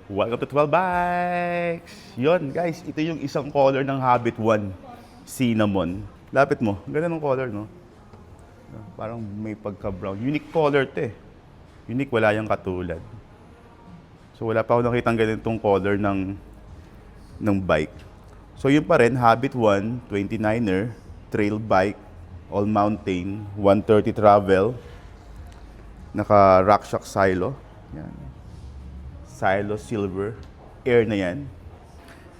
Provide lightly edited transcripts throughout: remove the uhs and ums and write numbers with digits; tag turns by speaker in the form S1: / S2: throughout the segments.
S1: Welcome to 12 Bikes! Yon guys, ito yung isang color ng Habit 1 Cinnamon. Lapit mo, ganda ng color, no? Parang may pagka-brown. Unique color to eh. Unique, wala yung katulad. So wala pa ako nakitang ganitong color ng bike. So yun pa rin, Habit 1, 29er, trail bike, all mountain, 130 travel, naka RockShox Silo. Yan. Silo Silver, air na yan.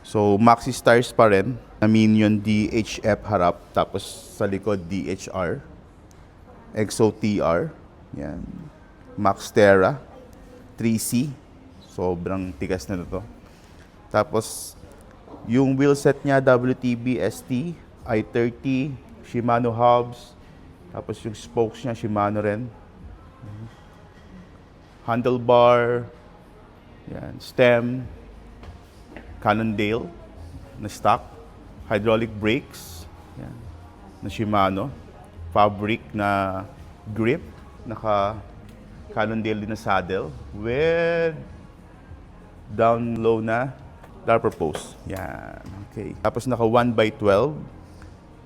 S1: So maxi stars pa rin, na Minion DHF harap, tapos sa likod DHR. Exo TR, yan. Maxterra, 3C, sobrang tigas na to. Tapos yung wheelset niya WTB ST, I30, Shimano hubs, tapos yung spokes niya Shimano rin. Handlebar, yan, stem, Cannondale na stock, hydraulic brakes, yan, na Shimano, fabric na grip, naka Cannondale din na saddle with down low na darker post. Yan, okay. Tapos naka 1x12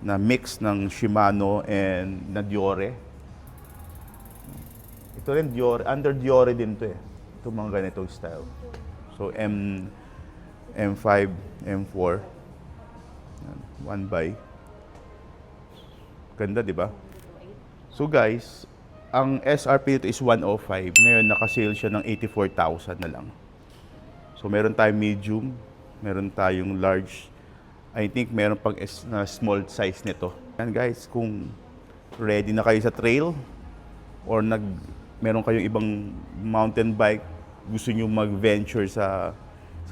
S1: na mix ng Shimano and na Diore. Ito rin Diore, under Diore din to eh. Ito mga ganitong style. So M5, M4. Yan, 1x. Ganda, di ba? So guys, ang SRP nito is 105. Ngayon naka-sale siya ng 84,000 na lang. So meron tayong medium, meron tayong large. I think meron pang na small size nito. Yan guys, kung ready na kayo sa trail or meron kayong ibang mountain bike, gusto nyo mag-venture sa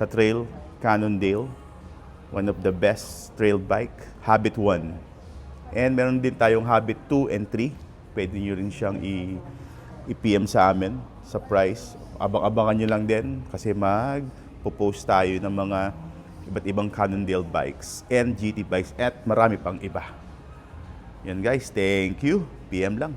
S1: trail, Cannondale, one of the best trail bike, Habit 1. And meron din tayong Habit 2 and 3. Pwede nyo rin siyang i-PM sa amin sa price. Abang-abangan nyo lang din kasi mag-post tayo ng mga iba't ibang Cannondale bikes and GT bikes at marami pang iba. Yan guys, thank you. PM lang.